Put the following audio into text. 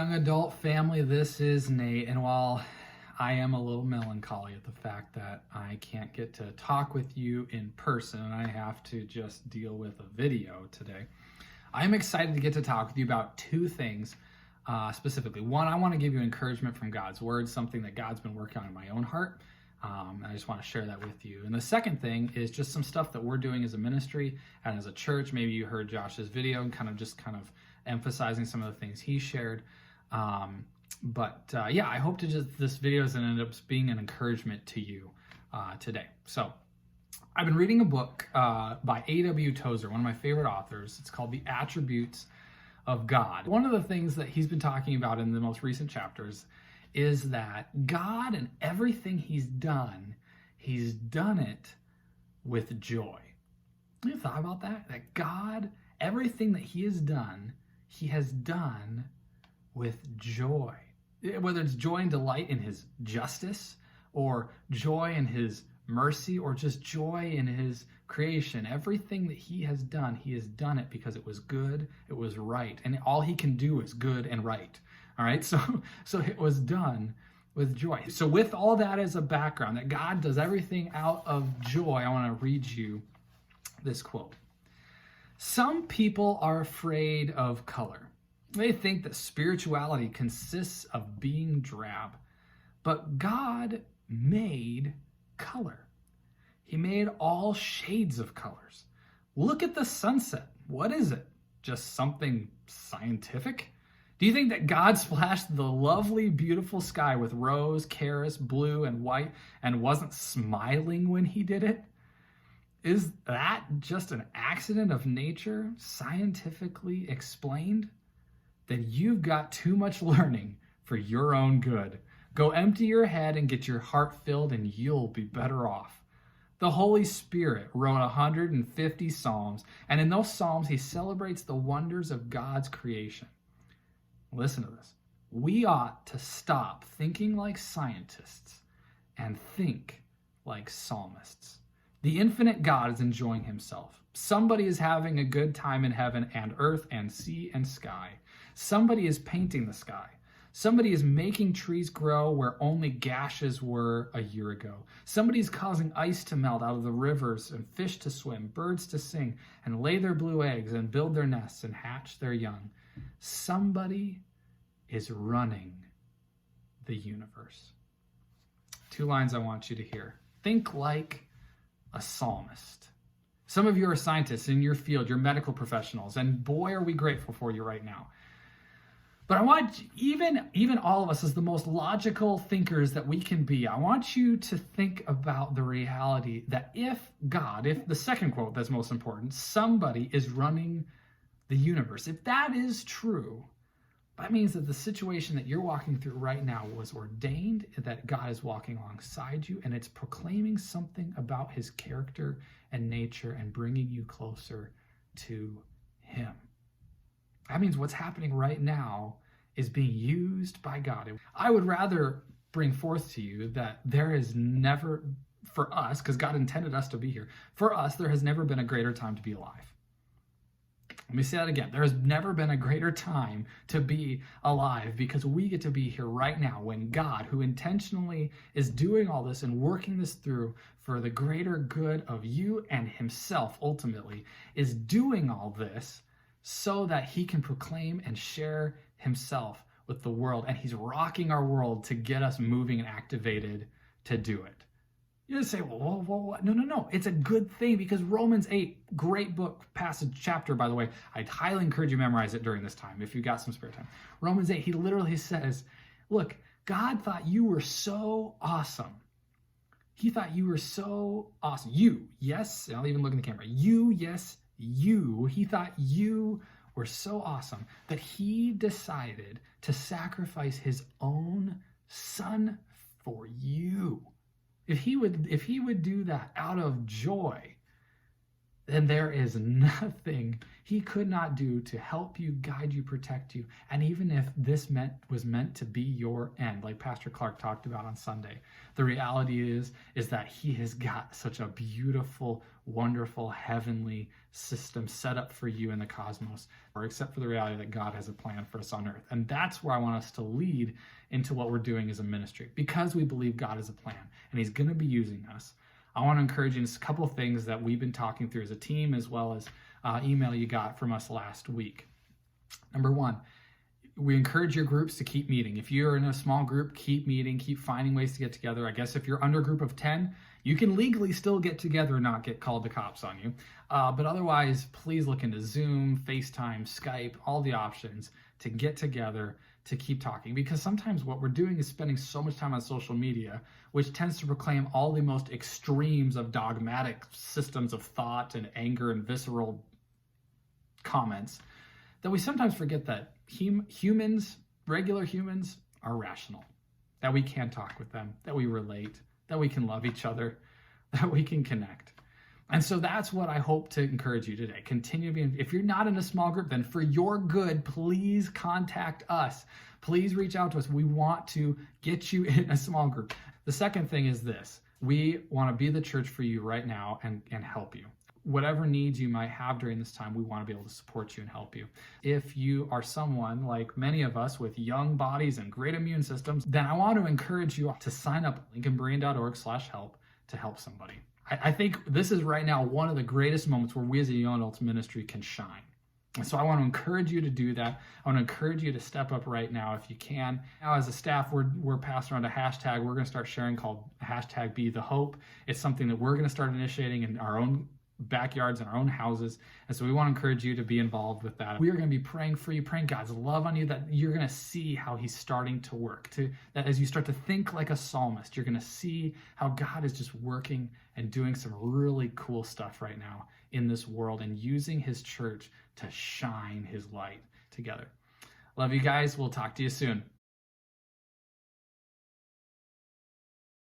young adult family. This is Nate, and while I am a little melancholy at the fact that I can't get to talk with you in person and I have to just deal with a video today, I'm excited to get to talk with you about two things specifically. One, I want to give you encouragement from God's Word, something that God's been working on in my own heart. And I just want to share that with you. And the second thing is just some stuff that we're doing as a ministry and as a church. Maybe you heard Josh's video and kind of emphasizing some of the things he shared. I hope this video is going to end up being an encouragement to you today. So I've been reading a book by A.W. Tozer, one of my favorite authors. It's called The Attributes of God. One of the things that he's been talking about in the most recent chapters is that God and everything he's done it with joy. You thought about that? That God, everything that he has done with joy. Whether it's joy and delight in his justice, or joy in his mercy, or just joy in his creation. Everything that he has done it because it was good, it was right, and all he can do is good and right. All right, so it was done with joy. So with all that as a background, that God does everything out of joy, I want to read you this quote. Some people are afraid of color. They think that spirituality consists of being drab, but God made color. He made all shades of colors. Look at the sunset. What is it? Just something scientific? Do you think that God splashed the lovely, beautiful sky with rose, charis, blue, and white and wasn't smiling when he did it? Is that just an accident of nature, scientifically explained? Then you've got too much learning for your own good. Go empty your head and get your heart filled, and you'll be better off. The Holy Spirit wrote 150 Psalms, and in those Psalms, he celebrates the wonders of God's creation. Listen to this. We ought to stop thinking like scientists and think like psalmists. The infinite God is enjoying himself. Somebody is having a good time in heaven and earth and sea and sky. Somebody is painting the sky. Somebody is making trees grow where only gashes were a year ago. Somebody is causing ice to melt out of the rivers and fish to swim, birds to sing and lay their blue eggs and build their nests and hatch their young. Somebody is running the universe. Two lines I want you to hear. Think like a psalmist. Some of you are scientists in your field, you're medical professionals, and boy, are we grateful for you right now. But I want even all of us as the most logical thinkers that we can be, I want you to think about the reality that if the second quote that's most important, somebody is running the universe. If that is true, that means that the situation that you're walking through right now was ordained, that God is walking alongside you, and it's proclaiming something about his character and nature and bringing you closer to him. That means what's happening right now is being used by God. I would rather bring forth to you that there is never, for us, because God intended us to be here, for us, there has never been a greater time to be alive. Let me say that again. There has never been a greater time to be alive because we get to be here right now when God, who intentionally is doing all this and working this through for the greater good of you and himself ultimately, is doing all this so that he can proclaim and share himself with the world. And he's rocking our world to get us moving and activated to do it. You just say, well, no. It's a good thing because Romans 8, great book, passage, chapter, by the way. I'd highly encourage you to memorize it during this time if you've got some spare time. Romans 8, he literally says, look, God thought you were so awesome. He thought you were so awesome. You, yes, I'll even look in the camera. You, yes, you. He thought you were so awesome that he decided to sacrifice his own son for you. If he would do that out of joy, then there is nothing he could not do to help you, guide you, protect you. And even if this was meant to be your end, like Pastor Clark talked about on Sunday, the reality is that he has got such a beautiful wonderful heavenly system set up for you in the cosmos, or except for the reality that God has a plan for us on earth. And that's where I want us to lead into what we're doing as a ministry, because we believe God has a plan and he's going to be using us. I want to encourage you in just a couple of things that we've been talking through as a team, as well as email you got from us last week. Number one, we encourage your groups to keep meeting. If you're in a small group, keep meeting, keep finding ways to get together. I guess if you're under a group of 10, you can legally still get together and not get called the cops on you. But otherwise, please look into Zoom, FaceTime, Skype, all the options to get together, to keep talking. Because sometimes what we're doing is spending so much time on social media, which tends to proclaim all the most extremes of dogmatic systems of thought and anger and visceral comments, that we sometimes forget that humans, regular humans, are rational, that we can talk with them, that we relate, that we can love each other, that we can connect. And so that's what I hope to encourage you today. Continue to be, if you're not in a small group, then for your good, please contact us. Please reach out to us. We want to get you in a small group. The second thing is this: we want to be the church for you right now and help you. Whatever needs you might have during this time, we want to be able to support you and help you. If you are someone like many of us with young bodies and great immune systems, then I want to encourage you to sign up at lincolnberean.org/help to help somebody. I think this is right now one of the greatest moments where we as a young adults ministry can shine. And so I want to encourage you to do that. I want to encourage you to step up right now if you can. Now, as a staff, we're passing around a hashtag we're going to start sharing called #BeTheHope. It's something that we're going to start initiating in our own backyards and our own houses. And so we want to encourage you to be involved with that. We are going to be praying for you, praying God's love on you, that you're going to see how he's starting to work, that as you start to think like a psalmist, you're going to see how God is just working and doing some really cool stuff right now in this world and using his church to shine his light together. Love you guys. We'll talk to you soon.